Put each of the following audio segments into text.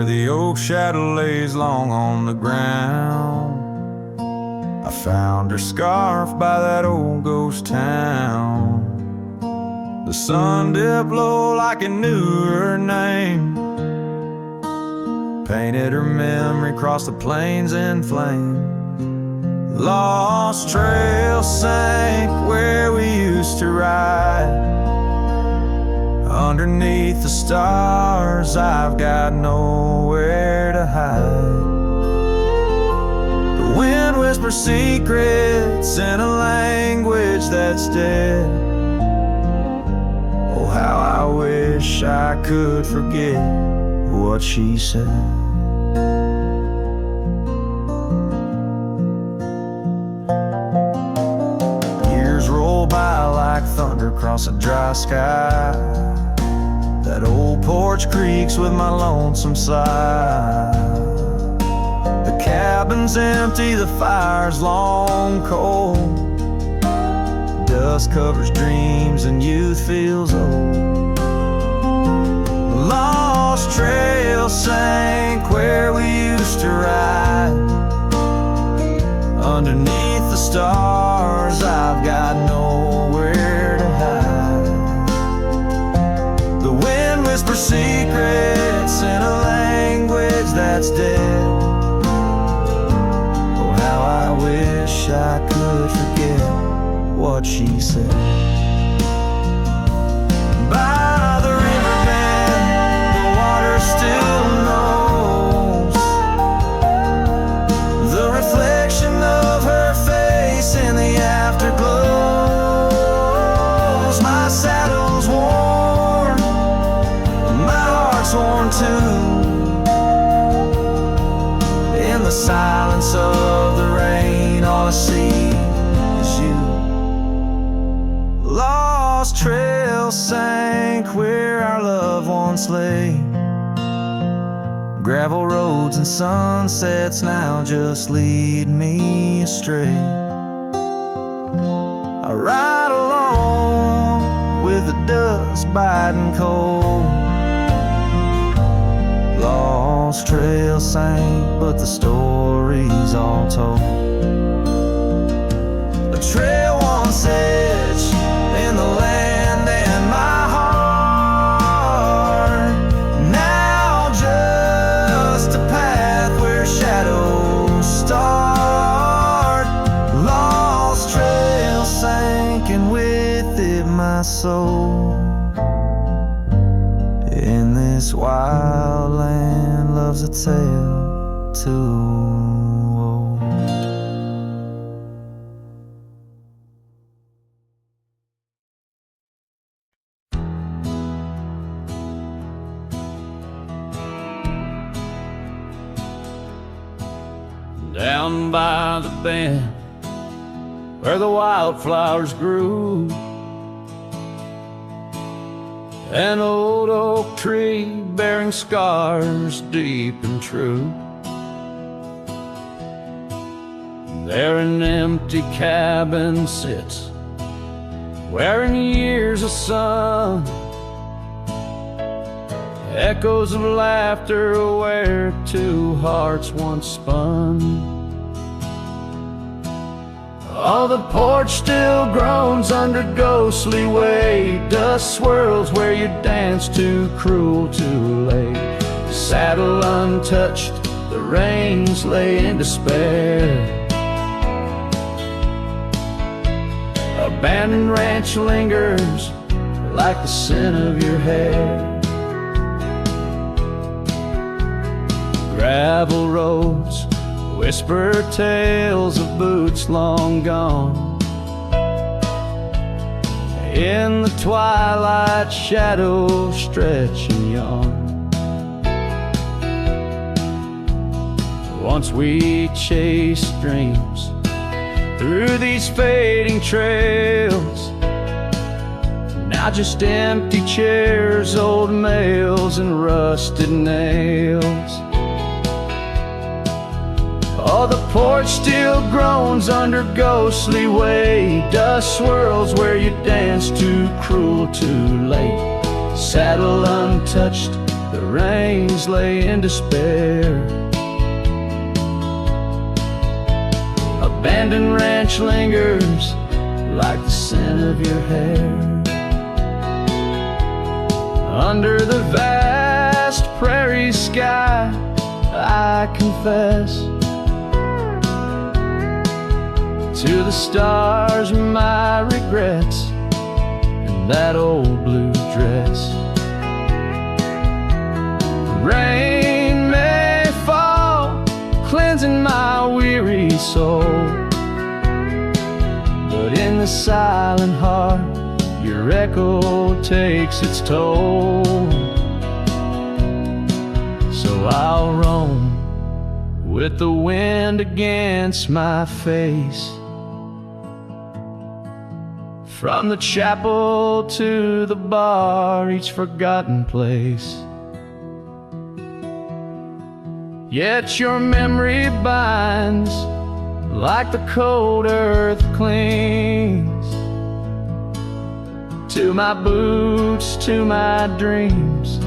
the oak shadow lays long on the ground. I found her scarf by that old ghost town. The sun dipped low like it knew her name, painted her memory across the plains in flame. Lost trail sank where we used to ride. Underneath the stars, I've got nowhere to hide. The wind whispers secrets in a language that's dead. Oh, how I wish I could forget what she said. Years roll by like thunder across a dry sky. That old porch creaks with my lonesome sigh. The cabin's empty, the fire's long cold. Dust covers dreams and youth feels old. Lost trail sank where we used to ride. Underneath the stars, I've got nowhere to hide. The wind whispers secrets in a language that's dead. Oh, how I wish I could forget what she said. By the riverbed, the water still knows the reflection of her face in the afterglows. My saddle's worn, my heart's worn too. In the silence of the rain, all I see is you. Lost trail sank where our loved ones lay. Gravel roads and sunsets now just lead me astray. I ride along with the dust biting cold. Lost trail sank, but the story's all told. A trail once edged in the land and my heart, now just a path where shadows start. Lost trail sank and with it my soul. In this wild land love's a tale too. Down by the bend where the wildflowers grew, an old oak tree bearing scars deep and true. There an empty cabin sits, wearing years of sun, echoes of laughter where two hearts once spun. Oh, the porch still groans under ghostly weight. Dust swirls where you danced too cruel, too late. Saddle untouched, the reins lay in despair. Abandoned ranch lingers like the scent of your hair. Gravel roads whisper tales of boots long gone. In the twilight, shadows stretch and yawn. Once we chased dreams through these fading trails, now just empty chairs, old mails, and rusted nails. Oh, the porch still groans under ghostly weight. Dust swirls where you danced too cruel, too late. Saddle untouched, the rains lay in despair. Abandoned ranch lingers like the scent of your hair. Under the vast prairie sky, I confess to the stars my regrets and that old blue dress. Rain may fall, cleansing my weary soul, but in the silent heart your echo takes its toll. So I'll roam with the wind against my face, from the chapel to the bar, each forgotten place. Yet your memory binds like the cold earth clings to my boots, to my dreams,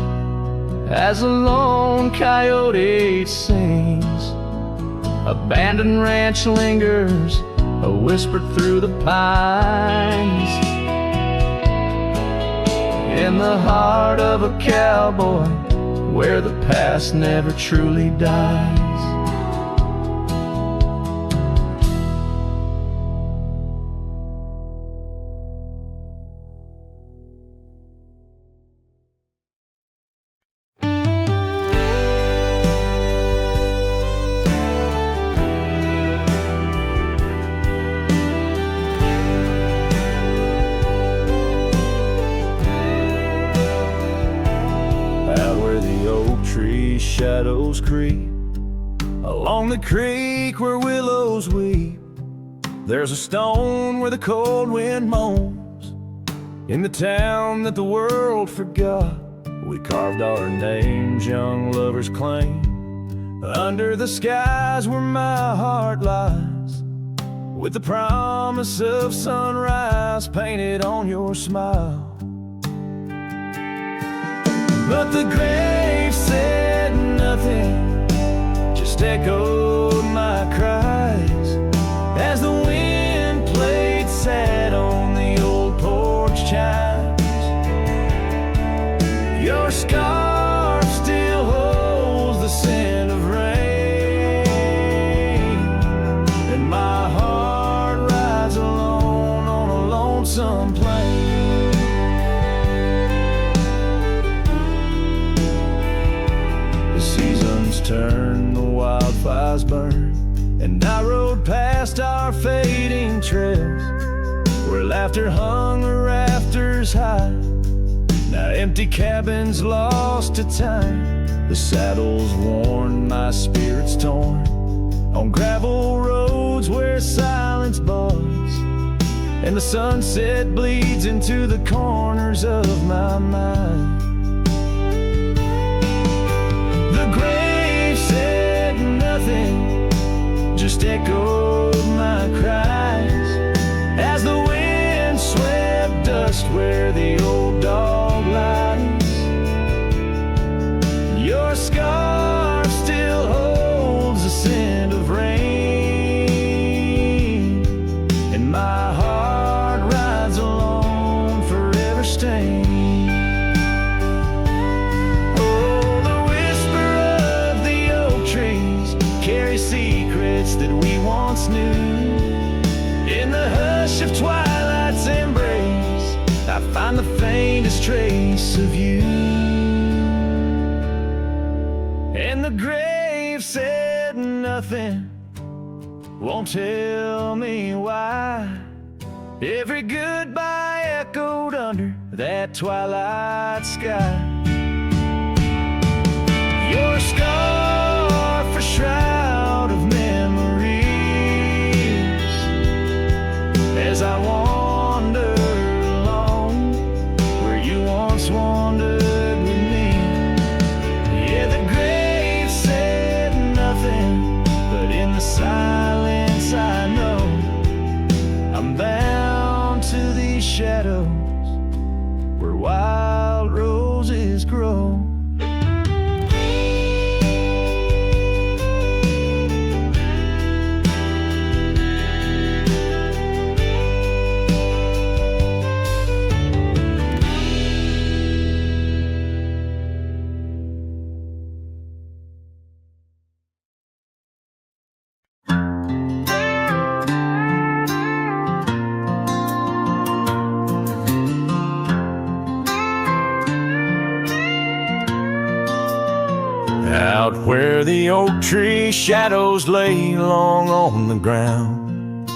as a lone coyote sings. Abandoned ranch lingers, a whisper through the pines, in the heart of a cowboy, where the past never truly dies. Shadows creep along the creek where willows weep. There's a stone where the cold wind moans. In the town that the world forgot, we carved our names, young lovers claim. Under the skies where my heart lies, with the promise of sunrise painted on your smile. But the grave said nothing, just echoed my cries, as the wind played sad on the old porch chimes. Your scarf still holds the scent of rain, and my heart rides alone on a lonesome plain. Turn, the wildfires burn, and I rode past our fading trails, where laughter hung the rafters high. Now empty cabins lost to time, the saddles worn, my spirits torn, on gravel roads where silence buds, and the sunset bleeds into the corners of my mind. The grave said nothing, just echoed my cries, as the wind swept dust where the old dog lies. Your scarf still holds the scent of rain, and my heart rides alone, forever stained. Secrets that we once knew, in the hush of twilight's embrace, I find the faintest trace of you. And the grave said nothing, won't tell me why. Every goodbye echoed under that twilight sky. Your scarf a shroud of memories, as I wander alone where you once wandered with me. Yeah, the grave said nothing, but in the silence I know I'm bound to these shadows where wild roses grow. where the oak tree shadows lay long on the ground.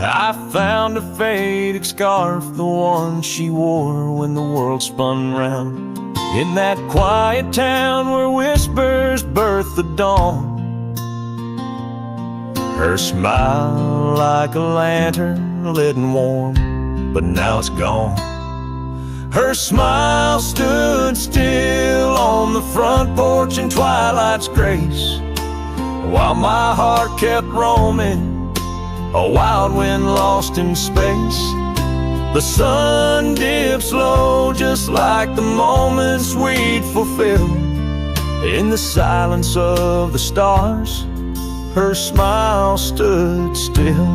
I found a faded scarf, the one she wore when the world spun round. In that quiet town where whispers birth the dawn, her smile like a lantern lit and warm, but now it's gone. Her smile stood still on the front porch in twilight's grace, while my heart kept roaming, a wild wind lost in space. The sun dips low just like the moments we'd fulfill. In the silence of the stars, her smile stood still.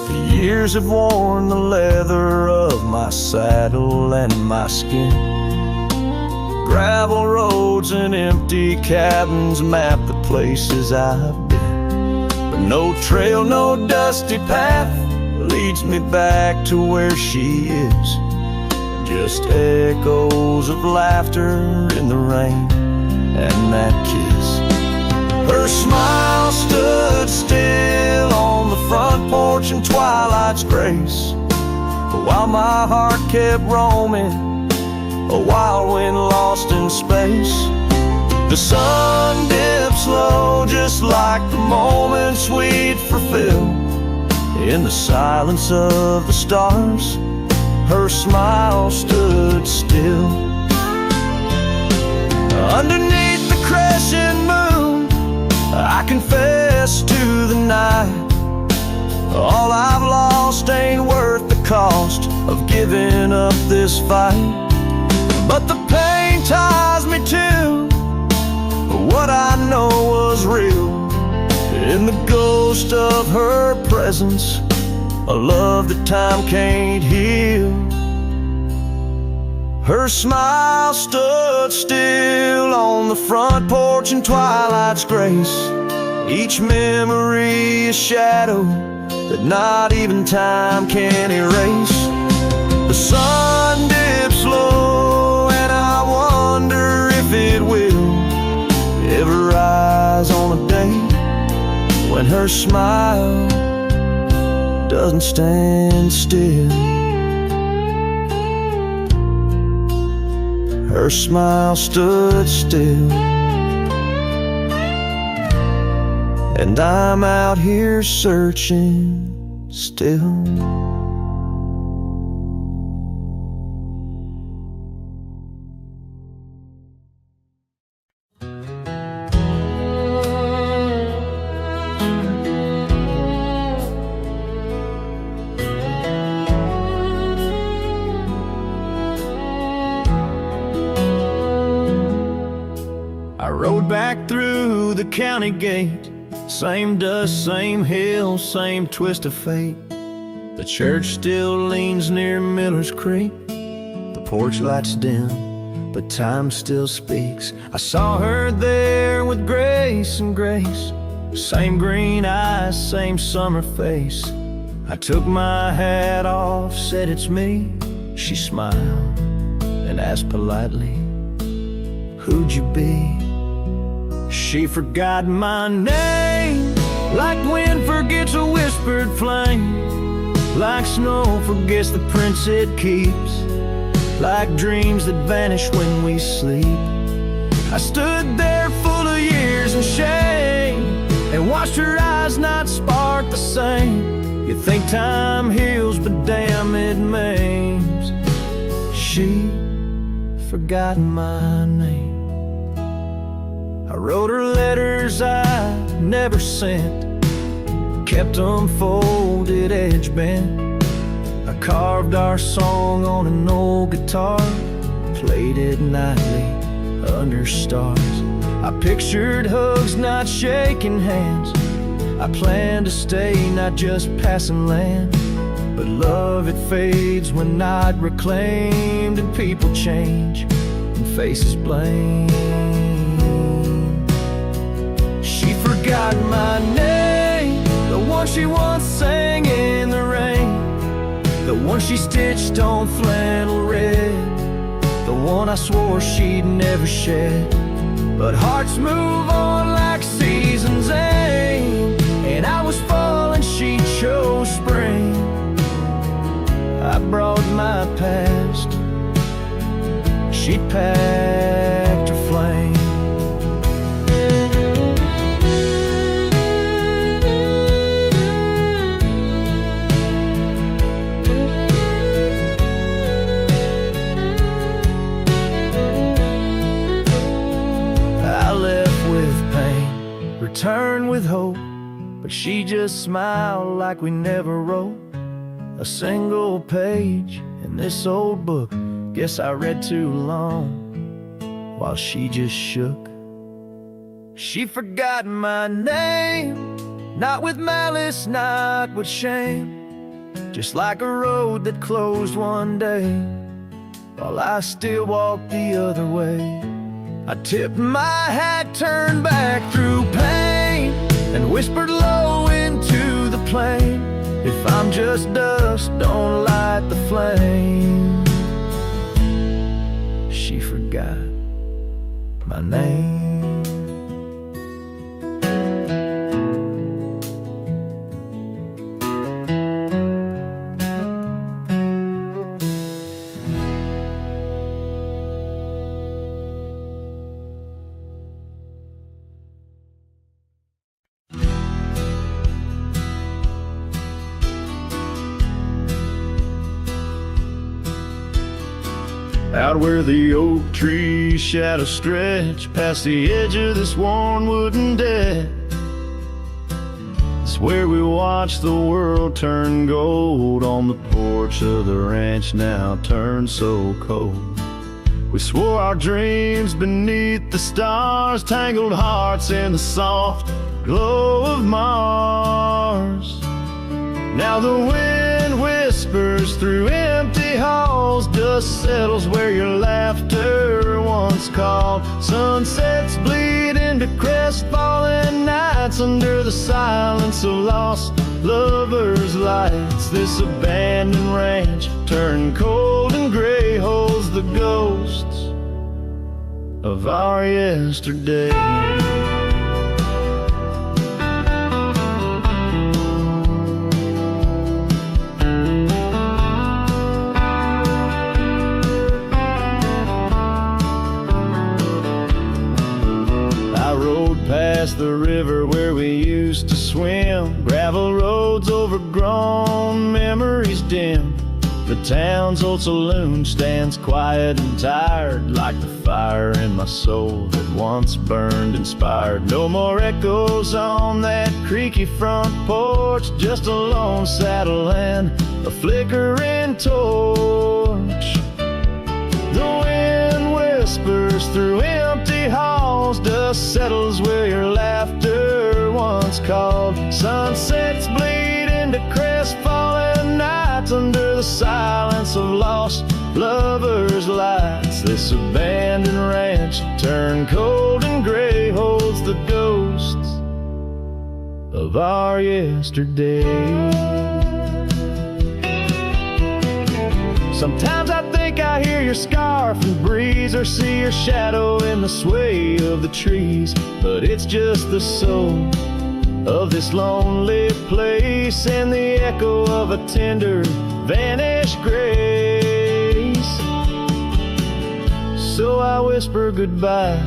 The years have worn the leather of my saddle and my skin. Gravel roads and empty cabins map the places I've been, but no trail, no dusty path leads me back to where she is. Just echoes of laughter in the rain and that kiss. Her smile stood still on the front porch in twilight's grace, while my heart kept roaming, a wild wind lost in space. The sun dips low just like the moments we'd fulfill. In the silence of the stars, her smile stood still. Underneath the crescent moon, I confess to the night, all I've lost ain't worth the cost of giving up this fight. But the pain ties me to what I know was real. In the ghost of her presence, a love that time can't heal. Her smile stood still on the front porch in twilight's grace. Each memory a shadow that not even time can erase. The sun dips low and I wonder if it will ever rise on a day when her smile doesn't stand still. Her smile stood still, and I'm out here searching still. Back through the county gate, same dust, same hill, same twist of fate. The church still leans near Miller's Creek. The porch lights dim, but time still speaks. I saw her there with grace and grace, same green eyes, same summer face. I took my hat off, said it's me. She smiled and asked politely, who'd you be? She forgot my name, like wind forgets a whispered flame, like snow forgets the prints it keeps, like dreams that vanish when we sleep. I stood there full of years and shame, and watched her eyes not spark the same. You think time heals, but damn it maims. She forgot my name. I wrote her letters I never sent, kept them folded edge bent. I carved our song on an old guitar, played it nightly under stars. I pictured hugs, not shaking hands. I planned to stay, not just passing land. But love, it fades when not reclaimed, and people change and faces blame. She forgot my name, the one she once sang in the rain, the one she stitched on flannel red, the one I swore she'd never shed. But hearts move on like seasons aim, and I was fall and she chose spring. I brought my past, she packed her flame. Return with hope, but she just smiled like we never wrote a single page in this old book. Guess I read too long while she just shook. She forgot my name, not with malice, not with shame, just like a road that closed one day while I still walked the other way. I tipped my hat, turned back through pain, and whispered low into the plain, if I'm just dust, don't light the flame. She forgot my name. Out where the oak tree shadows stretch past the edge of this worn wooden deck, it's where we watch the world turn gold on the porch of the ranch now turned so cold. We swore our dreams beneath the stars, tangled hearts in the soft glow of Mars. Now the wind whispers through empty halls, dust settles where your laughter once called. Sunsets bleed into crestfallen nights under the silence of lost lovers' lights. This abandoned ranch turned cold and gray holds the ghosts of our yesterday. Past the river where we used to swim, gravel roads overgrown, memories dim. The town's old saloon stands quiet and tired, like the fire in my soul that once burned inspired. No more echoes on that creaky front porch, just a lone saddle and a flickering torch. The wind whispers through empty halls, dust settles where your laughter once called. Sunsets bleed into crestfallen nights under the silence of lost lovers' lights. This abandoned ranch turned cold and gray holds the ghosts of our yesterday. Sometimes I think I hear your scarf and breeze, or see your shadow in the sway of the trees. But it's just the soul of this lonely place, and the echo of a tender vanished grace. So I whisper goodbye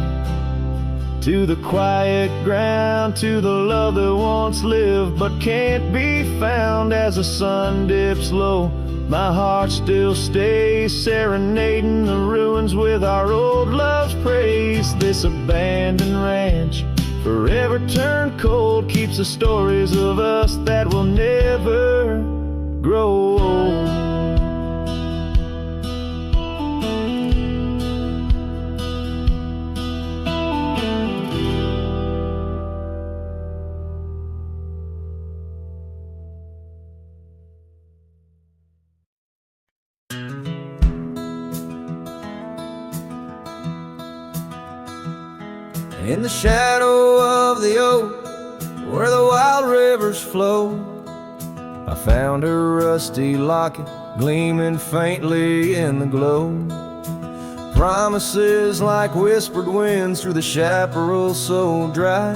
to the quiet ground, to the love that once lived but can't be found. As the sun dips low, my heart still stays serenading the ruins with our old love's praise. This abandoned ranch, forever turned cold, keeps the stories of us that will never grow old. In the shadow of the oak, where the wild rivers flow, I found a rusty locket gleaming faintly in the glow. Promises like whispered winds through the chaparral so dry,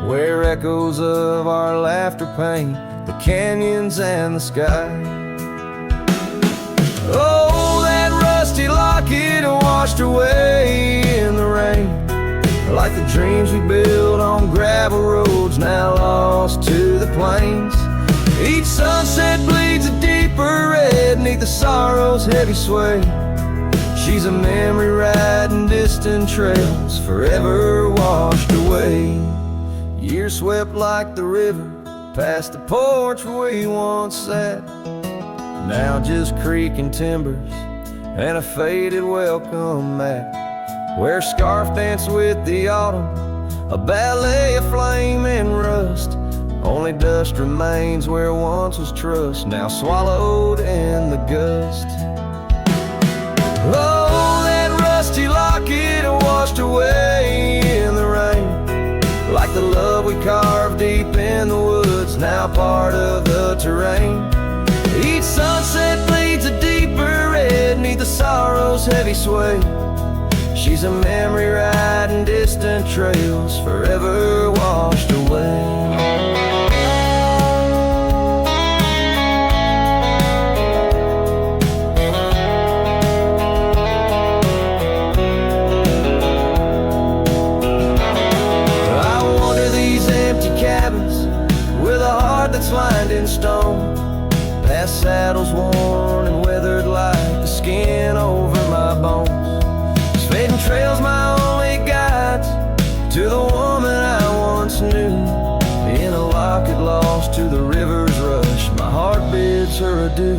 where echoes of our laughter paint the canyons and the sky. Oh, that rusty locket washed away in the rain, like the dreams we built on gravel roads now lost to the plains. Each sunset bleeds a deeper red neath the sorrow's heavy sway. She's a memory riding distant trails, forever washed away. Years swept like the river past the porch where we once sat, now just creaking timbers and a faded welcome mat, where scarf danced with the autumn, a ballet of flame and rust. Only dust remains where once was trust, now swallowed in the gust. Oh, that rusty locket washed away in the rain, like the love we carved deep in the woods, now part of the terrain. Each sunset bleeds a deeper red neath the sorrow's heavy sway. She's a memory riding distant trails, forever washed away. That's lined in stone, past saddles worn and weathered like the skin over my bones. These fading trails my only guides to the woman I once knew. In a locket lost to the river's rush, my heart bids her adieu.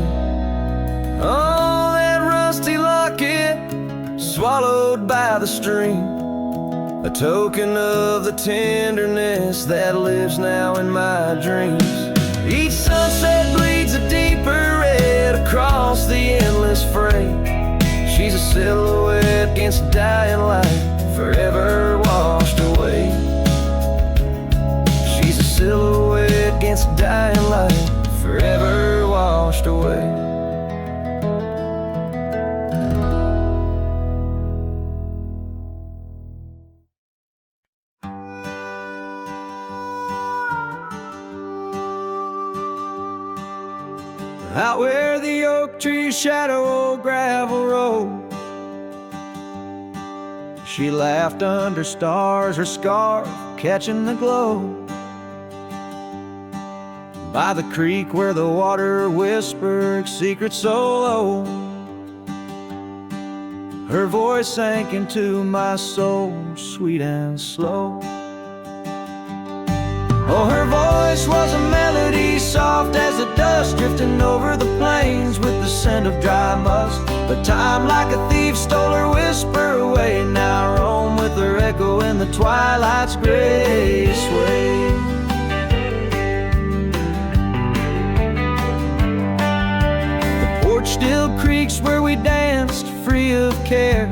Oh, that rusty locket swallowed by the stream, a token of the tenderness that lives now in my dreams. Each sunset bleeds a deeper red across the endless fray. She's a silhouette against dying light, forever washed away. She's a silhouette against dying light, forever washed away. Out where the oak trees shadow old gravel road, she laughed under stars, her scarf catching the glow. By the creek where the water whispered secrets so low, her voice sank into my soul, sweet and slow. Oh, her voice was a melody, soft as the dust drifting over the plains with the scent of dry musk. But time like a thief stole her whisper away. Now I roam with her echo in the twilight's gray sway. The porch still creaks where we danced, free of care,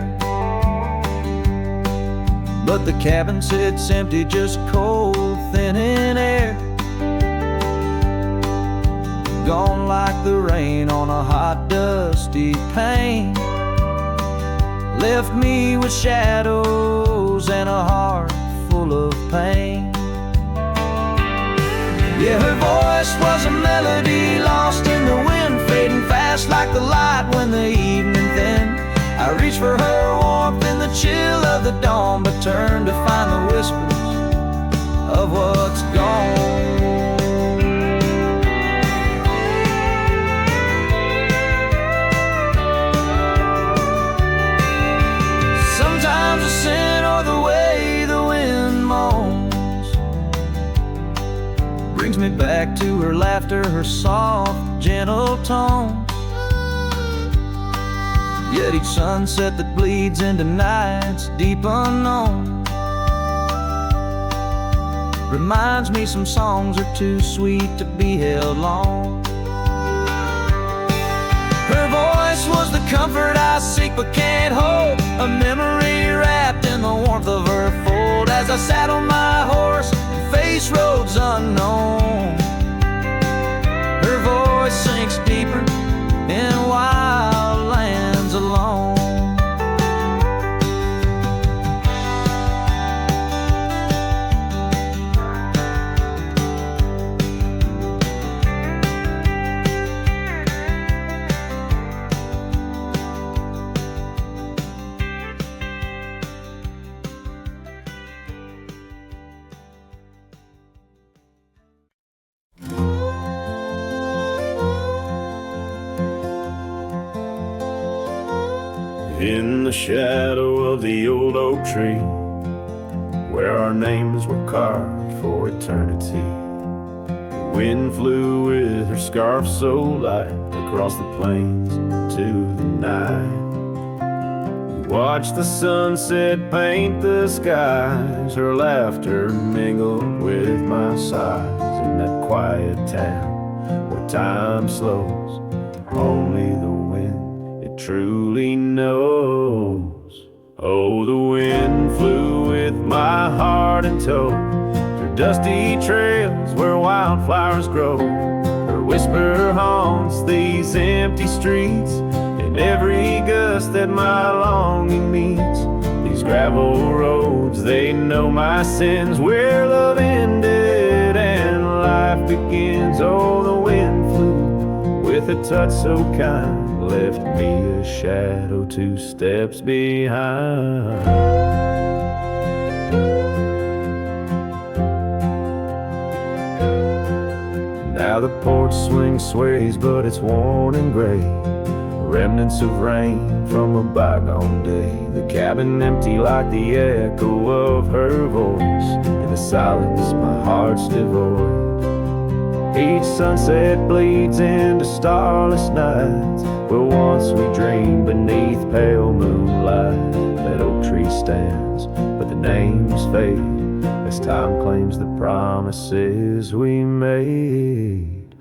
but the cabin sits empty, just cold, thin in air. Gone like the rain on a hot, dusty pane, left me with shadows and a heart full of pain. Yeah, her voice was a melody lost in the wind, fading fast like the light when the evening thinned. I reached for her warmth in the chill of the dawn, but turned to find the whispers of what's gone. Sometimes the scent or the way the wind moans brings me back to her laughter, her soft, gentle tone. Yet each sunset that bleeds into nights deep unknown reminds me some songs are too sweet to be held long. Her voice was the comfort I seek but can't hold, a memory wrapped in the warmth of her fold. As I sat on my horse and faced roads unknown, her voice sinks deeper, in wild lands alone. In the shadow of the old oak tree, where our names were carved for eternity, the wind flew with her scarf so light across the plains to the night. We watched the sunset paint the skies, her laughter mingled with my sighs. In that quiet town where time slows, only the wind truly knows. Oh, the wind flew with my heart in tow through dusty trails where wildflowers grow. Her whisper haunts these empty streets in every gust that my longing meets. These gravel roads, they know my sins, where love ended and life begins. Oh, the wind flew with a touch so kind, left me a shadow 2 steps behind. Now the porch swing sways, but it's worn and gray, remnants of rain from a bygone day. The cabin empty like the echo of her voice. In the silence my heart's devoid. Each sunset bleeds into starless nights, where once we dreamed beneath pale moonlight. That oak tree stands, but the names fade as time claims the promises we made.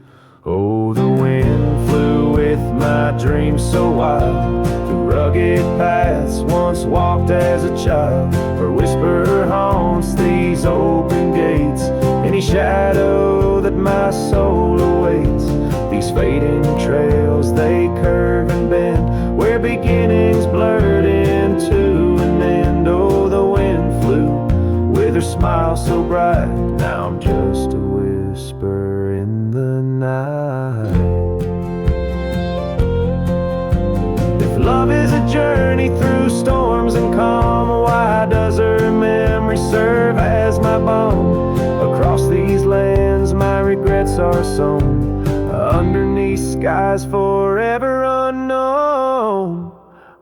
Oh, the wind flew with my dreams so wild through rugged paths once walked as a child. Her whisper haunts these open gates, any shadow that my soul awaits. These fading trails, they curve and bend, where beginnings blurred into an end. Oh, the wind flew with her smile so bright, now I'm just a whisper in the night. If love is a journey through storms and calm, why does her memory serve as my balm? Across these lands my regrets are sown, underneath skies forever unknown.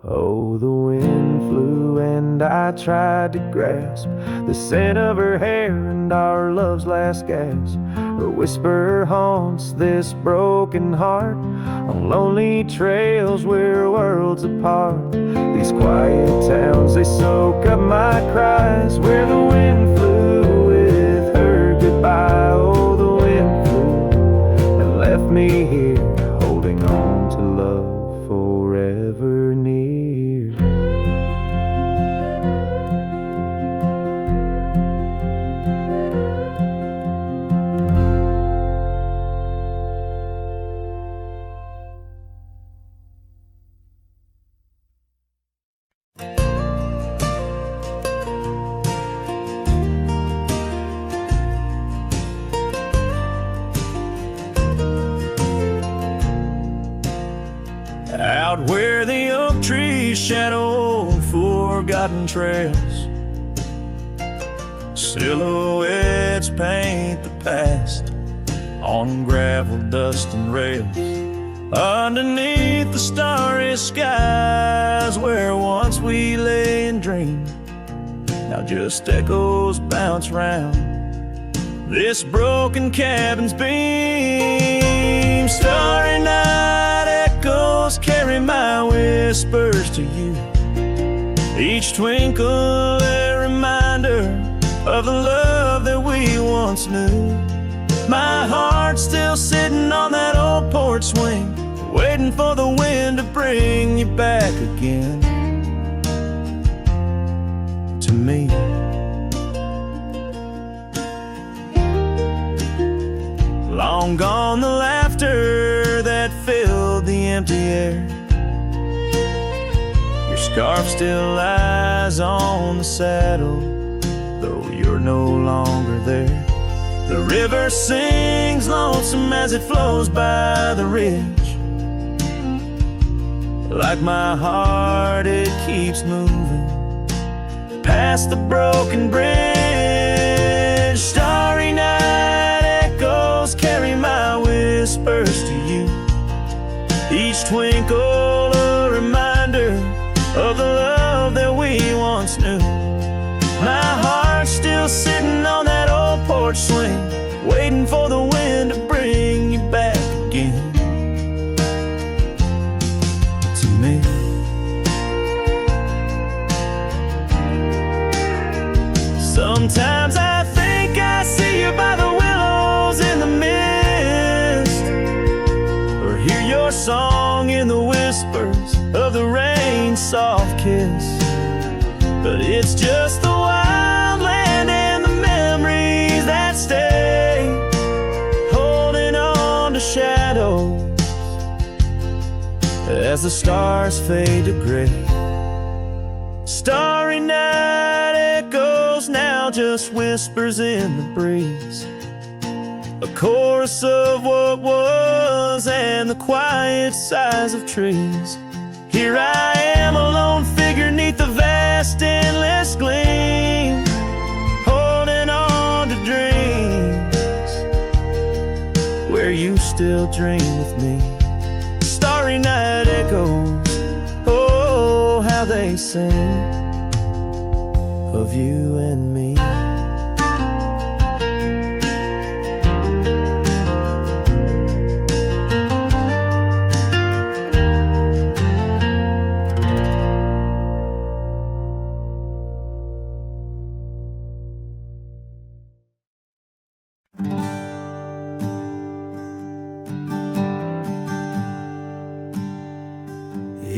Oh, the wind flew and I tried to grasp the scent of her hair and our love's last gasp. Her whisper haunts this broken heart on lonely trails we're worlds apart. These quiet towns, they soak up my cries, where the wind flew with her goodbye. Oh, the wind flew and left me here, holding on to love forever near. Out where the oak trees shadow forgotten trails, silhouettes paint the past on gravel, dust and rails. Underneath the starry skies, where once we lay and dreamed, now just echoes bounce round this broken cabin's beam. Starry night echoes carry my whispers to you, each twinkle a reminder of the love that we once knew. My heart's still sitting on that old porch swing, waiting for the wind to bring you back again to me. Long gone the laughter that filled the empty air. Your scarf still lies on the saddle, though you're no longer there. The river sings lonesome as it flows by the ridge. Like my heart, it keeps moving past the broken bridge. Starry night echoes carry my whispers to you, each twinkle a reminder of the love that we once knew. My heart's still sitting on that old porch swing, waiting for the wind to bring you back again to me. Sometimes I think I see you by the willows in the mist, or hear your song in the whispers of the rain's soft kiss. But it's just the wild land and the memories that stay, holding on to shadows as the stars fade to gray. Starry night echoes now, just whispers in the breeze, a chorus of what was and the quiet sighs of trees. Here I am, a lone figure neath the vast endless gleam, holding on to dreams where you still dream with me. Starry night echoes, oh, how they sing of you and me.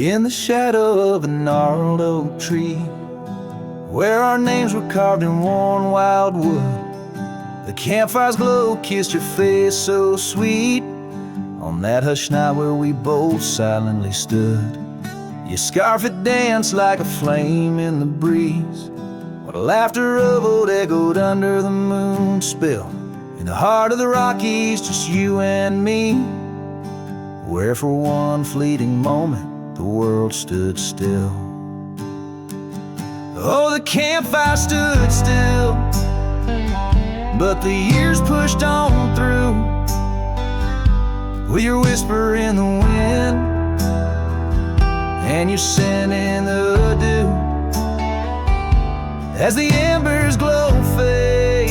In the shadow of a gnarled oak tree, where our names were carved in worn wild wood, the campfire's glow kissed your face so sweet. On that hushed night where we both silently stood, your scarf had danced like a flame in the breeze, while the laughter of old echoed under the moon spill. In the heart of the Rockies, just you and me, where for one fleeting moment the world stood still. Oh, the campfire stood still, but the years pushed on through, with your whisper in the wind and your scent in the dew. As the embers glow fades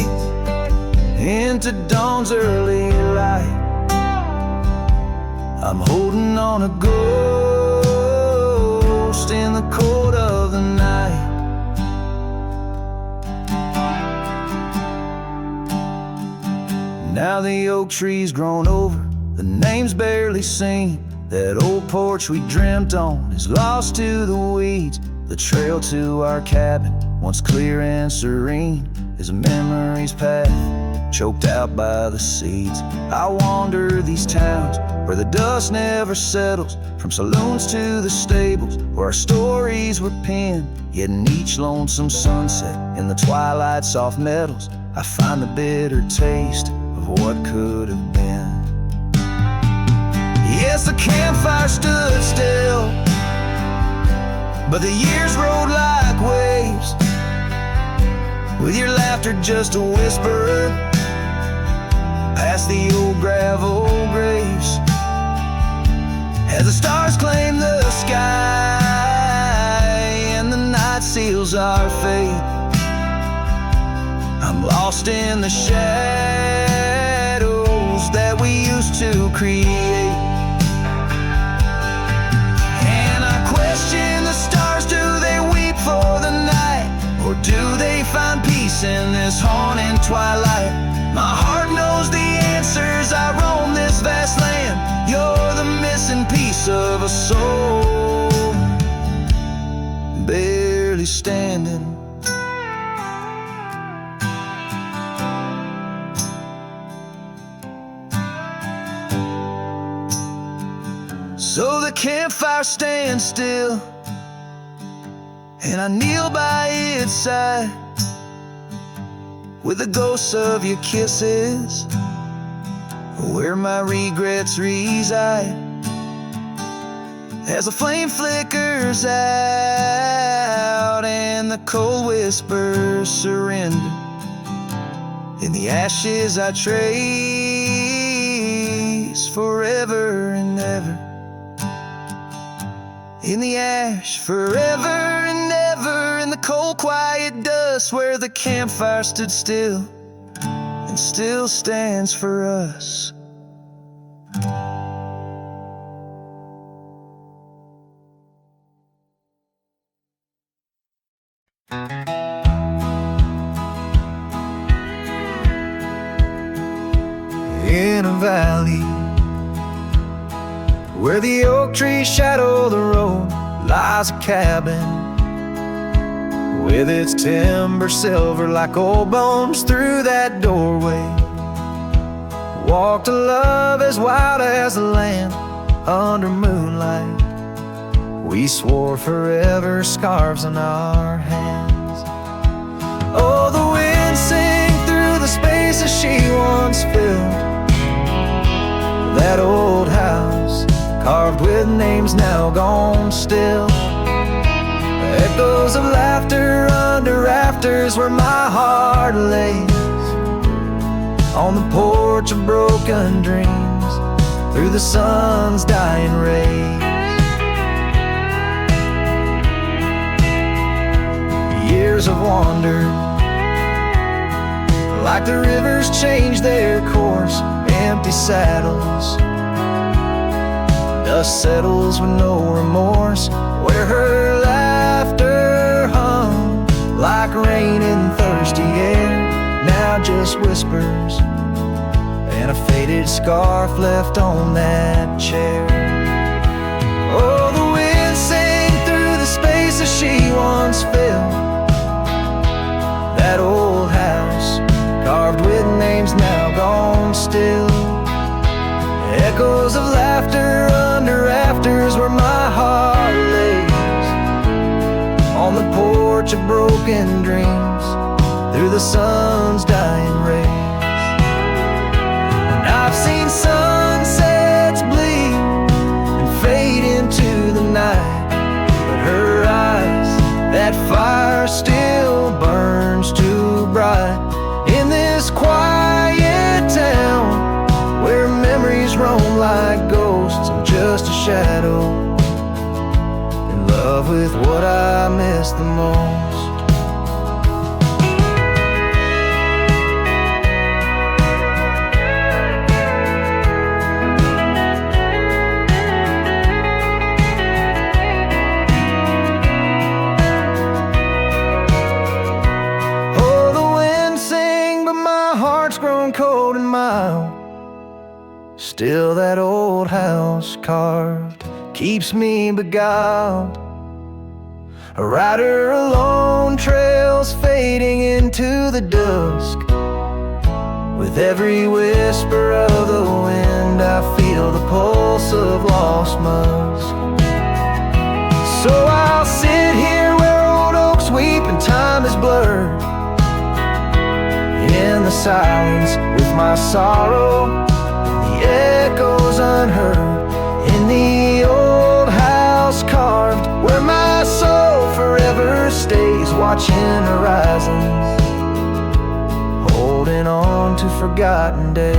into dawn's early light, I'm holding on a ghost in the cold of the night. Now the oak tree's grown over, the name's barely seen. That old porch we dreamt on is lost to the weeds. The trail to our cabin, once clear and serene, is a memory's path, choked out by the seeds. I wander these towns where the dust never settles, from saloons to the stables where our stories were penned. Yet in each lonesome sunset, in the twilight soft metals, I find the bitter taste of what could have been. Yes, the campfire stood still, but the years rolled like waves, with your laughter just a whisper past the old gravel graves. As the stars claim the sky and the night seals our fate, I'm lost in the shadows that we used to create. And I question the stars, do they weep for the night, or do they find peace in this haunting twilight? My heart knows the answers, I roam this vast land. You're the missing piece of a soul, barely standing. So campfire stands still, and I kneel by its side, with the ghosts of your kisses where my regrets reside. As the flame flickers out and the cold whispers surrender, in the ashes I trace forever and ever. In the ash forever and ever, in the cold quiet dust where the campfire stood still and still stands for us. In a valley where the oak trees shadow the road lies a cabin with its timber silver like old bones. Through that doorway walked a love as wild as the land under moonlight. We swore forever, scarves on our hands. Oh, the wind sang through the spaces she once filled. That old house, carved with names now gone still. Echoes of laughter under rafters where my heart lays. On the porch of broken dreams, through the sun's dying rays. Years have wandered, like the rivers change their course. Empty saddles, dust settles with no remorse, where her laughter hung like rain in thirsty air. Now just whispers and a faded scarf left on that chair. Oh, the wind sang through the spaces she once filled. That old house, carved with names now gone still. Echoes of laughter under rafters where my heart lays. On the porch of broken dreams, through the sun's dying rays. And I've seen sunsets bleed and fade into the night, but her eyes, that fire still burns too bright. In this quiet town where memories roam like ghosts, I'm just a shadow, in love with what I miss the most. Oh, the wind sang, but my heart's grown cold and mild. Still that old house carved keeps me beguiled. A rider alone, trails fading into the dusk. With every whisper of the wind, I feel the pulse of lost musk. So I'll sit here where old oaks weep and time is blurred, in the silence with my sorrow, echoes unheard. In the old house carved where my soul forever stays, watching horizons, holding on to forgotten days.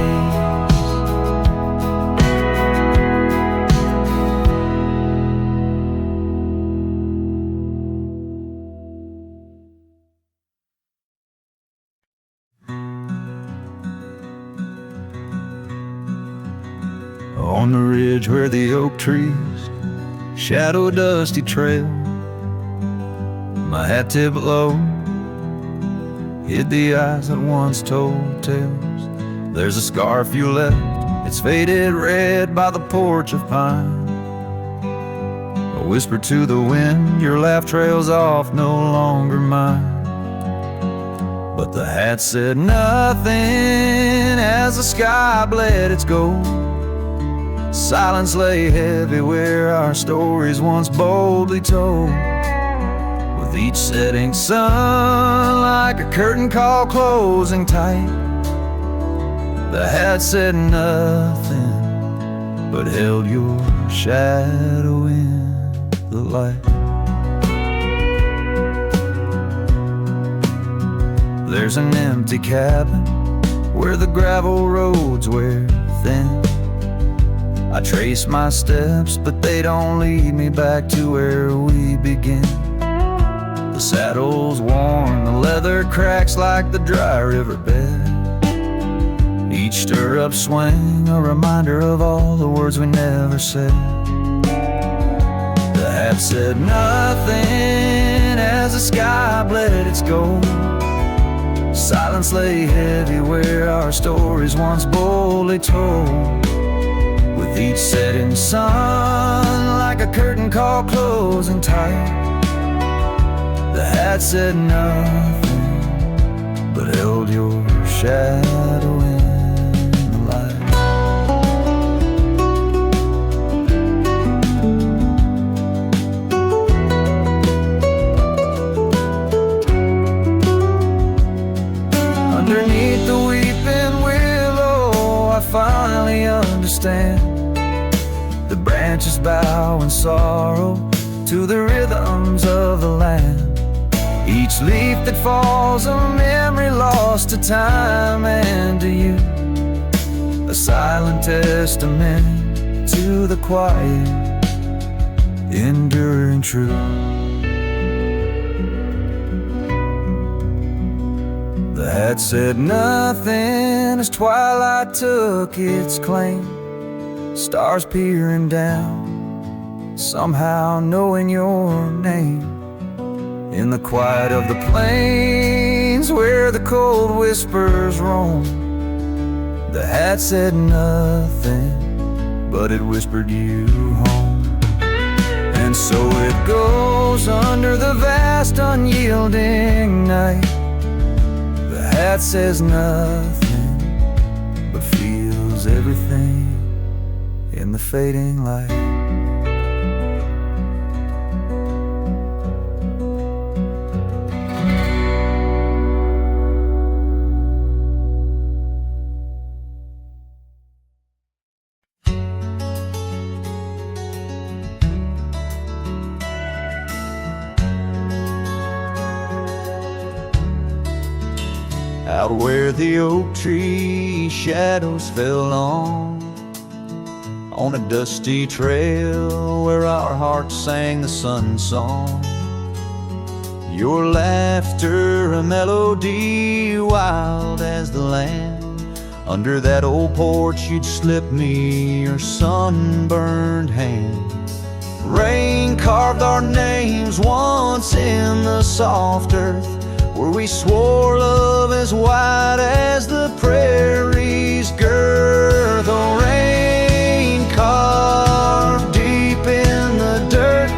On the ridge where the oak trees shadow a dusty trail, my hat tipped low hid the eyes that once told tales. There's a scarf you left, it's faded red by the porch of pine. A whisper to the wind, your laugh trails off, no longer mine. But the hat said nothing as the sky bled its gold. Silence lay heavy where our stories once boldly told, with each setting sun like a curtain call closing tight. The hat said nothing, but held your shadow in the light. There's an empty cabin where the gravel roads wear thin. I trace my steps, but they don't lead me back to where we begin. The saddle's worn, the leather cracks like the dry riverbed. Each stirrup swing, a reminder of all the words we never said. The hat said nothing as the sky bled its gold. Silence lay heavy where our stories once boldly told, with each setting sun like a curtain call closing tight. The hat said nothing, but held your shadow in the light. Underneath the weeping willow, I finally understand. The branches bow in sorrow to the rhythms of the land. Each leaf that falls, a memory lost to time and to you, a silent testament to the quiet, enduring truth. The hat said nothing as twilight took its claim. Stars peering down, somehow knowing your name. In the quiet of the plains where the cold whispers roam, the hat said nothing, but it whispered you home. And so it goes under the vast unyielding night. The hat says nothing, but feels everything in the fading light. Out where the oak tree shadows fell on a dusty trail where our hearts sang the sun song. Your laughter a melody wild as the land. Under that old porch you'd slip me your sunburned hand. Rain carved our names once in the soft earth, where we swore love as wide as the prairie's girth. Oh, rain carved deep in the dirt,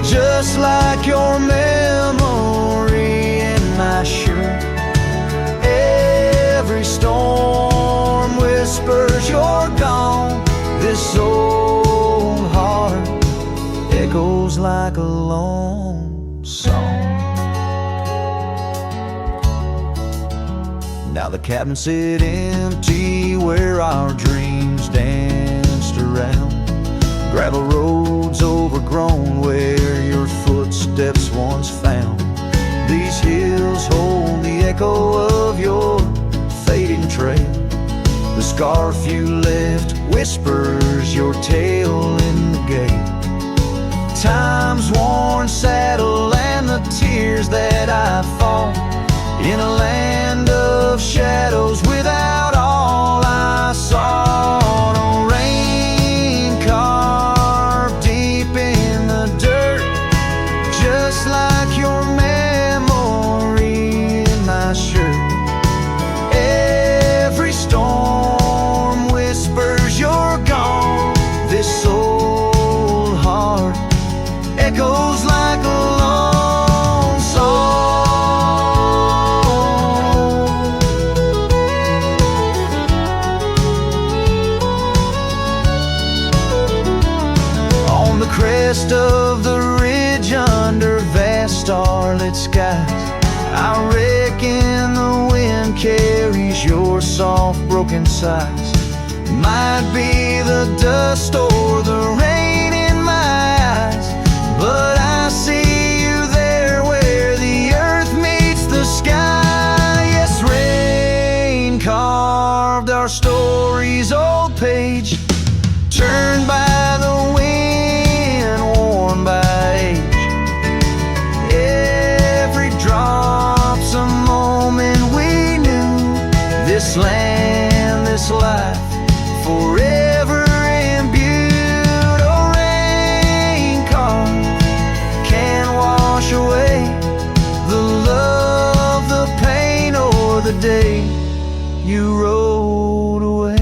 just like your memory in my shirt. Every storm whispers you're gone. This old heart echoes like a lone song. Now the cabin sit empty where our dreams danced around. Gravel roads overgrown where your footsteps once found. These hills hold the echo of your fading trail. The scarf you left whispers your tale in the gate. Time's worn saddle and the tears that I fought in a land of shadows without all I saw. No rain carved deep in the dirt, just like your memory in my shirt. Every storm whispers you're gone. This old heart echoes like a lone song. soft broken sighs. Might be the dust or the rain in my eyes, but I see you there where the earth meets the sky. Yes, rain carved our story's old page, turned by the wind, worn by age. Every drop's a moment we knew. This land, this life, forever imbued. Oh, rain carved can't wash away the love, the pain, or the day you rode away.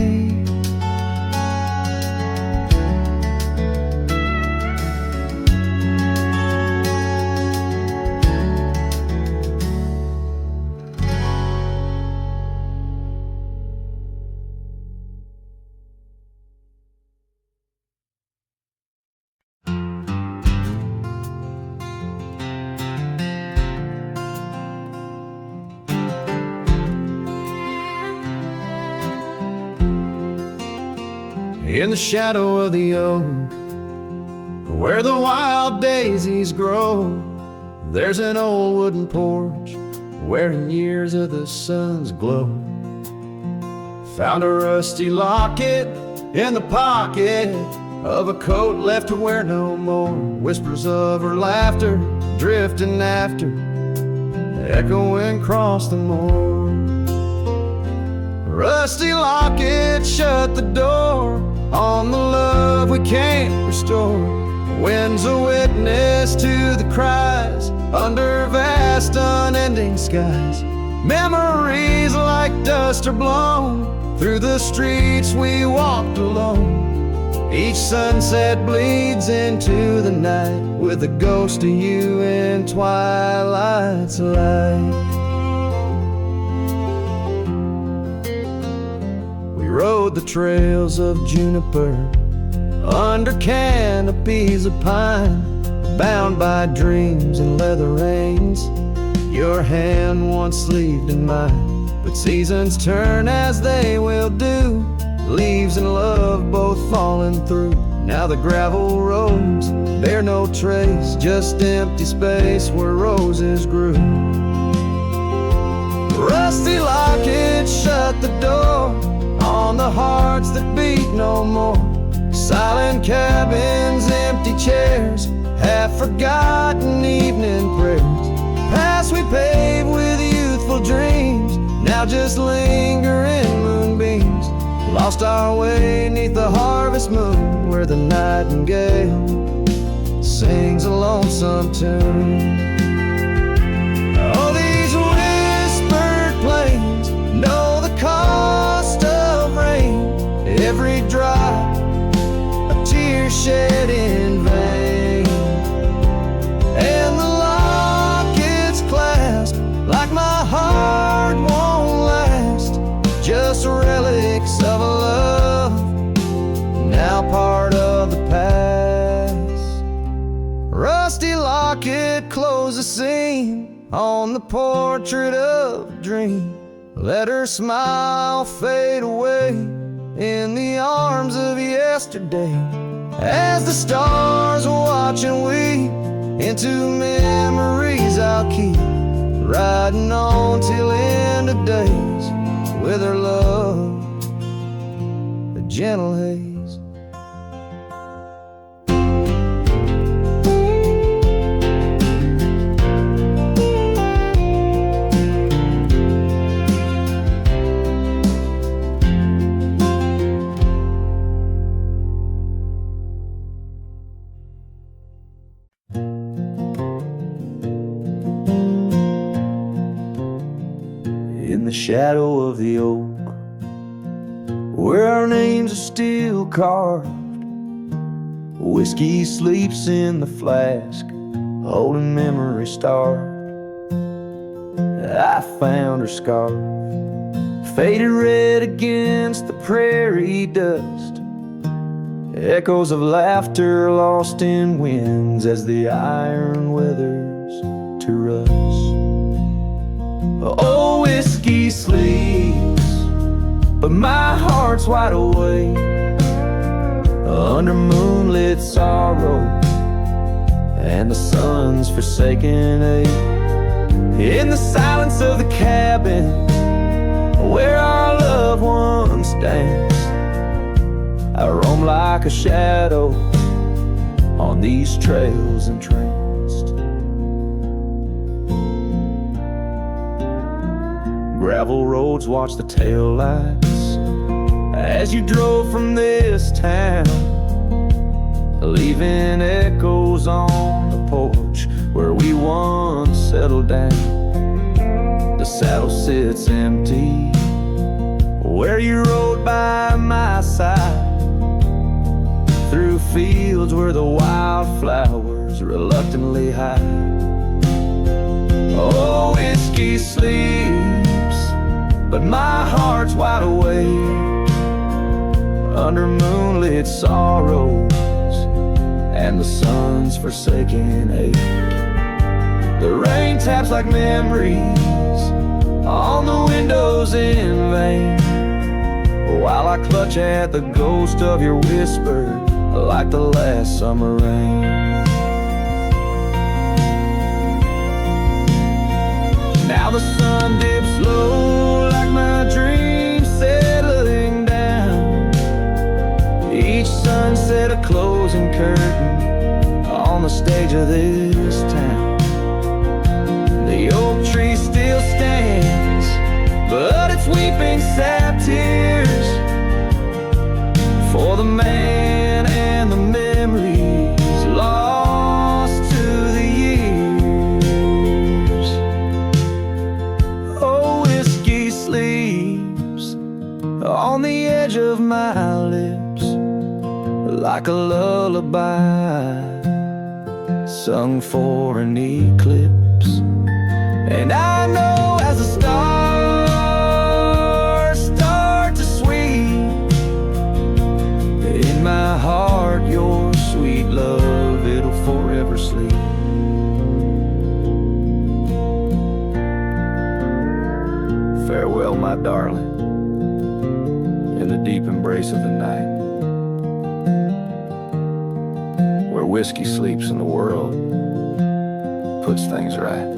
In the shadow of the oak, where the wild daisies grow, there's an old wooden porch wearing years of the sun's glow. Found a rusty locket in the pocket of a coat left to wear no more. Whispers of her laughter drifting after, echoing across the moor. Rusty locket shut the door on the love we can't restore. Wind's a witness to the cries under vast unending skies. Memories like dust are blown through the streets we walked alone. Each sunset bleeds into the night with a ghost of you in twilight's light. We rode the trails of juniper under canopies of pine, bound by dreams and leather reins. Your hand once sleeved in mine, but seasons turn as they will do. Leaves and love both falling through. Now the gravel roads bear no trace, just empty space where roses grew. Rusty locket shut the door on the hearts that beat no more. Silent cabins, empty chairs, half-forgotten evening prayers. Paths we paved with youthful dreams now just linger in moonbeams. Lost our way neath the harvest moon where the nightingale sings a lonesome tune. Oh, these whispered plains know the cost of rain. Every drop a tear shed in vain, and the locket's clasp like my heart won't last. Just relics of a love now part of the past. Rusty locket close the seam on the portrait of a dream. Let her smile fade away in the arms of yesterday, as the stars watch and weep into memories I'll keep, riding on till end of days with her love, a gentle haze. In the shadow of the oak, where our names are still carved, whiskey sleeps in the flask, holding memory starved. I found her scarf, faded red against the prairie dust, echoes of laughter lost in winds as the iron weathers to rust. Oh, whiskey sleeps but my heart's wide awake under moonlit sorrow and the sun's forsaken ache. In the silence of the cabin where our loved ones dance, I roam like a shadow on these trails entranced. Gravel roads watch the taillights as you drove from this town, leaving echoes on the porch where we once settled down. The saddle sits empty where you rode by my side, through fields where the wildflowers reluctantly hide. Oh, whiskey sleeps, but my heart's wide awake under moonlit sorrows and the sun's forsaken ache. The rain taps like memories on the windows in vain, while I clutch at the ghost of your whisper like the last summer rain. Now the sun dips low like my dreams settling down, each sunset a closing curtain on the stage of this town. The oak tree still stands, but it's weeping sad tears for the man and the memories lost to the years. Oh, whiskey sleeps on the edge of my lips like a lullaby sung for an eclipse. And I know as the stars start to sweep in my heart, your sweet love, it'll forever sleep. Farewell, my darling, in the deep embrace of the night, where whiskey sleeps and the world puts things right.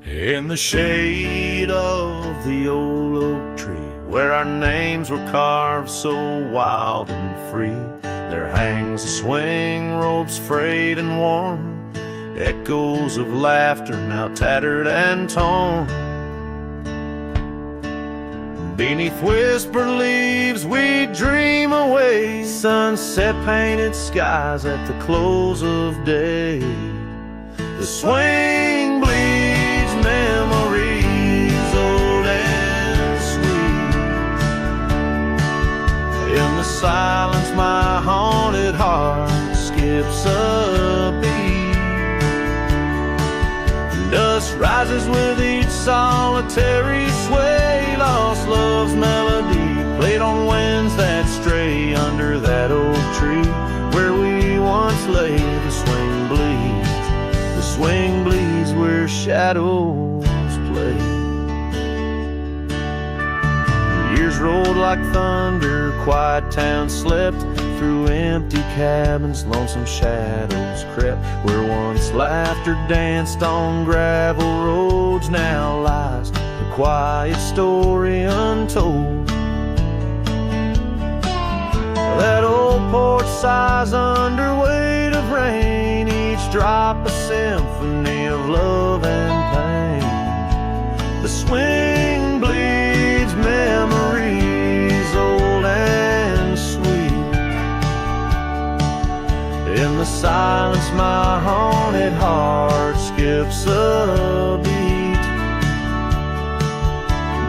In the shade of the old oak tree, where our names were carved so wild and free, there hangs a swing, ropes frayed and worn, echoes of laughter now tattered and torn. Beneath whispered leaves we dream away, sunset painted skies at the close of day. The swing bleeds memories old and sweet. In the silence my haunted heart skips a beat. Dust rises with each solitary sway, lost love's melody played on winds that stray under that oak tree where we once lay. The swing bleeds, the swing bleeds where shadows play. Years rolled like thunder, quiet towns slept through empty cabins, lonesome shadows crept where once laughter danced on gravel roads. Now lies the quiet story untold. That old porch sighs under weight of rain, each drop a symphony of love and pain. The swing bleeds memories old and sweet. In the silence my haunted heart skips a beat.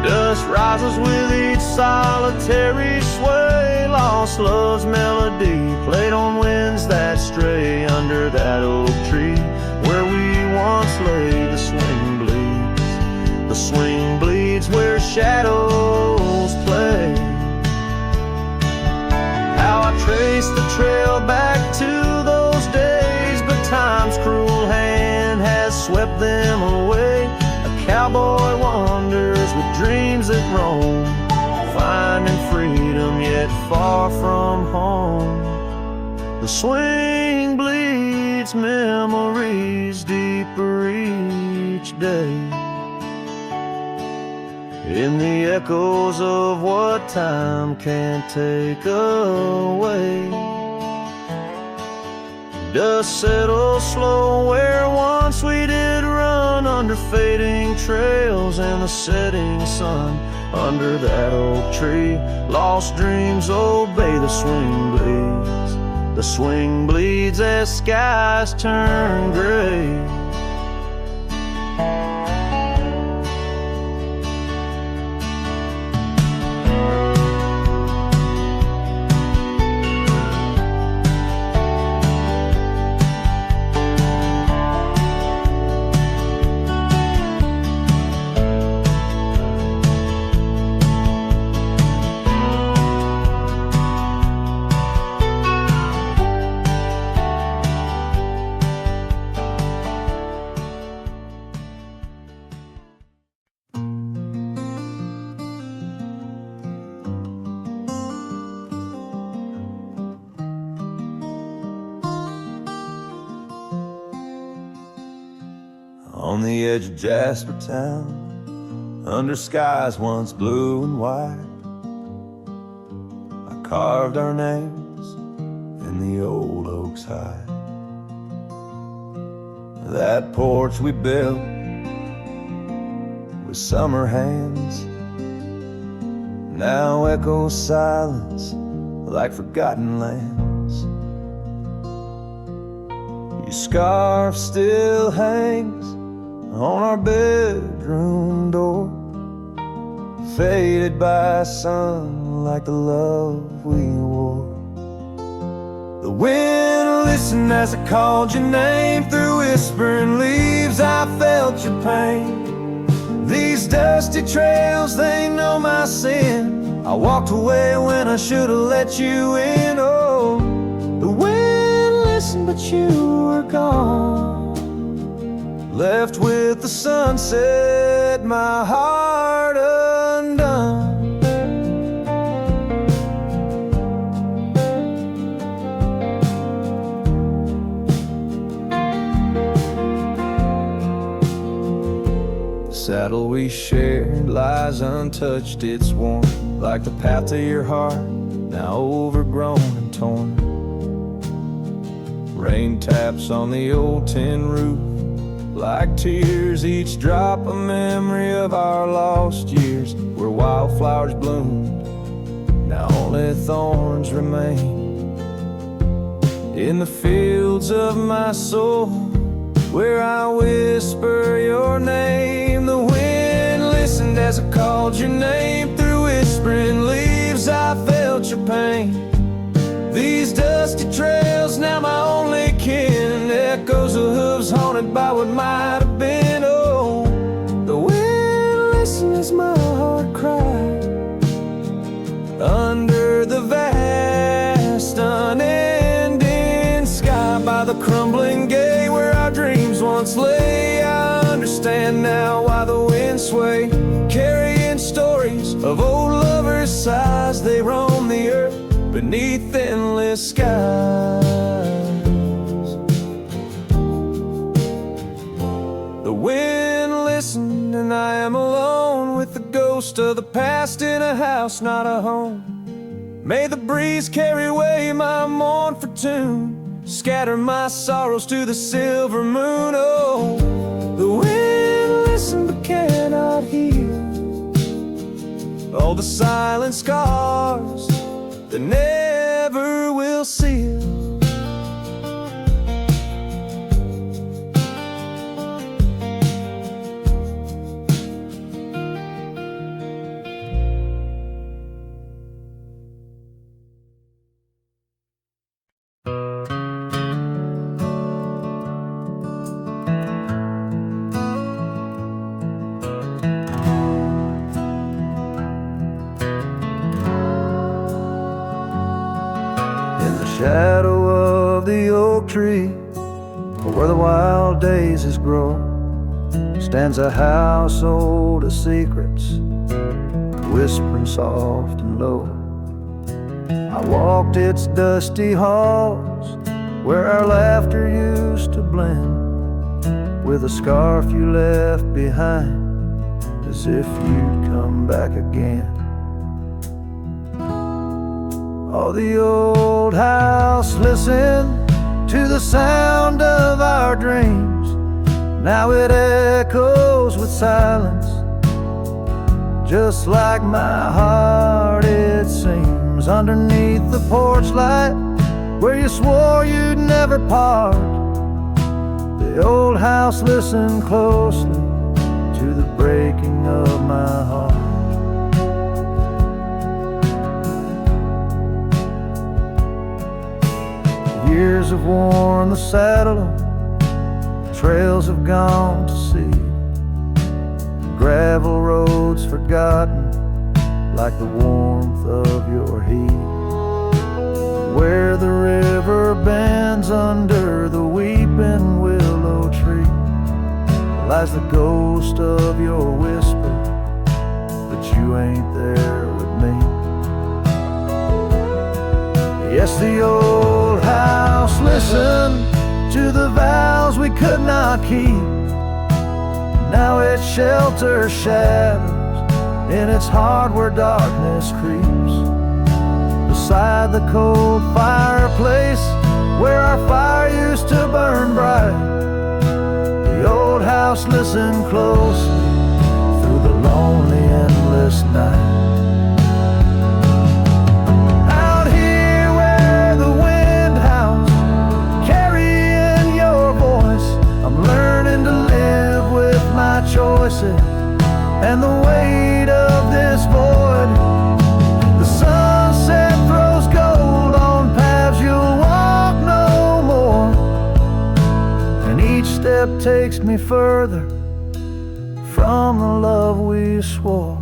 Dust rises with each solitary sway, lost love's melody played on winds that stray under that oak tree where we once lay. The swing bleeds, the swing bleeds where shadows play. freedom yet far from home. The swing bleeds memories deeper each day, in the echoes of what time can't take away. Dust settles slow where once we did run, under fading trails and the setting sun. Under that oak tree, lost dreams obey the swing bleeds. The swing bleeds as skies turn gray. On the edge of Jasper Town, under skies once blue and white, I carved our names in the old oak's hide. That porch we built with summer hands now echoes silence like forgotten lands. Your scarf still hangs on our bedroom door, faded by sun like the love we wore. The wind listened as I called your name. Through whispering leaves I felt your pain. These dusty trails, they know my sin. I walked away when I should have let you in. Oh, the wind listened but you were gone, left with the sunset, my heart undone. The saddle we shared lies untouched, it's worn like the path to your heart, now overgrown and torn. Rain taps on the old tin roof like tears, each drop a memory of our lost years, where wildflowers bloomed, now only thorns remain. In the fields of my soul, where I whisper your name, the wind listened as I called your name. Through whispering leaves I felt your pain. These dusty trails, now my only kin, echoes of hooves haunted by what might have been. Oh, the wind listened as my heart cried under the vast unending sky, by the crumbling gate where our dreams once lay. I understand now why the winds sway, carrying stories of old lovers' sighs. They roam the earth beneath endless skies. The wind listened and I am alone, with the ghost of the past in a house, not a home. May the breeze carry away my mournful tune, scatter my sorrows to the silver moon. Oh, the wind listened but cannot heal all the silent scars that never will seal. Shadow of the oak tree, where the wild daisies grow, stands a household of secrets, whispering soft and low. I walked its dusty halls where our laughter used to blend with a scarf you left behind, as if you'd come back again. Oh, the old house listened to the sound of our dreams. Now it echoes with silence, just like my heart it seems. Underneath the porch light where you swore you'd never part, the old house listened closely to the breaking of my heart. Years have worn the saddle, trails have gone to seed, gravel roads forgotten like the warmth of your heat. Where the river bends under the weeping willow tree lies the ghost of your whisper, but you ain't there with me. Yes, the old house listened to the vows we could not keep. Now it shelters shadows in its heart where darkness creeps. Beside the cold fireplace where our fire used to burn bright, the old house listened closely through the lonely endless night. Choices and the weight of this void. The sunset throws gold on paths you'll walk no more, and each step takes me further from the love we swore.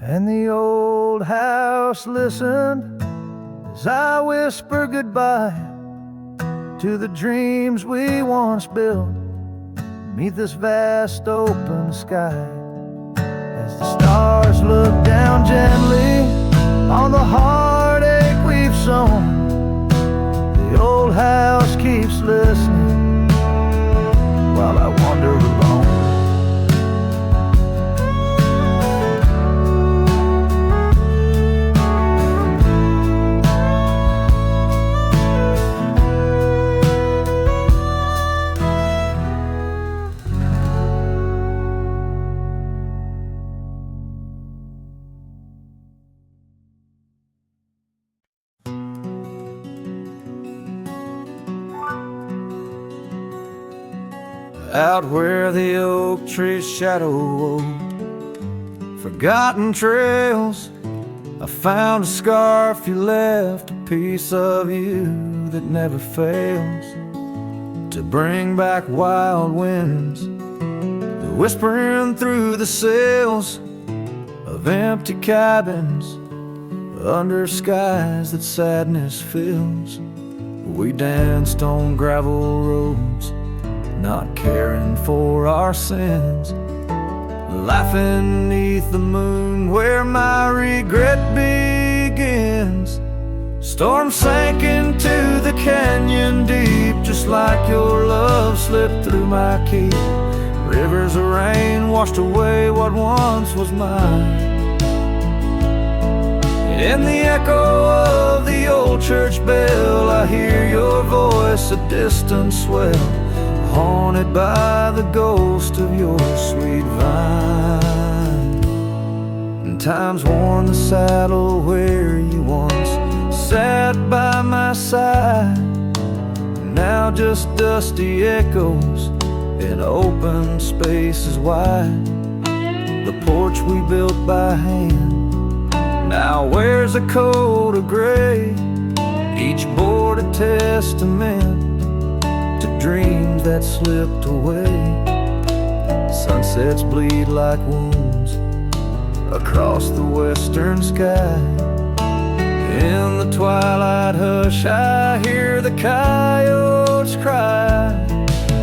And the old house listened as I whisper goodbye to the dreams we once built beneath this vast open sky. As the stars look down gently on the heartache we've sown, the old house keeps listening while I wander alone. Out where the oak tree's shadow wove forgotten trails, I found a scarf you left, a piece of you that never fails to bring back wild winds, whispering through the sails of empty cabins under skies that sadness fills. We danced on gravel roads, not caring for our sins, laughing beneath the moon where my regret begins. Storms sank into the canyon deep, just like your love slipped through my keep. Rivers of rain washed away what once was mine. In the echo of the old church bell, I hear your voice, a distant swell, haunted by the ghost of your sweet vine. And time's worn the saddle where you once sat by my side, now just dusty echoes in open spaces wide. The porch we built by hand now wears a coat of gray, each board a testament to dreams that slipped away. Sunsets bleed like wounds across the western sky. In the twilight hush I hear the coyotes cry.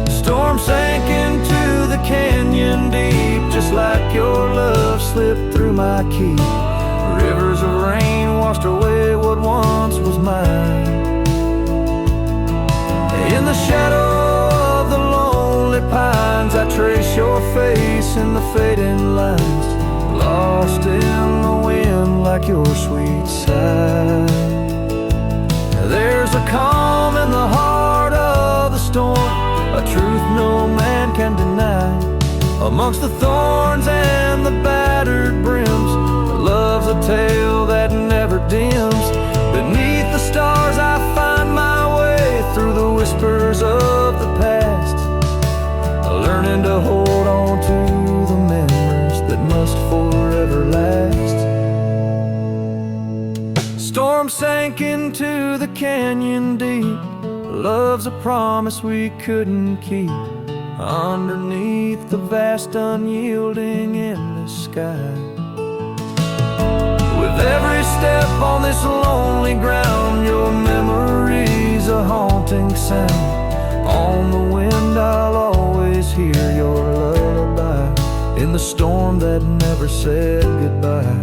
Storm sank into the canyon deep, just like your love slipped through my keep. Rivers of washed away what once was mine. In the shadow of the lonely pines, I trace your face in the fading lines, lost in the wind like your sweet sigh. There's a calm in the heart of the storm, a truth no man can deny. Amongst the thorns and the battered brims, love's a tale that never dims. Beneath the stars I find my way through the whispers of the past, learning to hold on to the memories that must forever last. Storm sank into the canyon deep, love's a promise we couldn't keep, underneath the vast unyielding endless sky. With every step on this lonely ground, your memory's a haunting sound. On the wind I'll always hear your lullaby, in the storm that never said goodbye.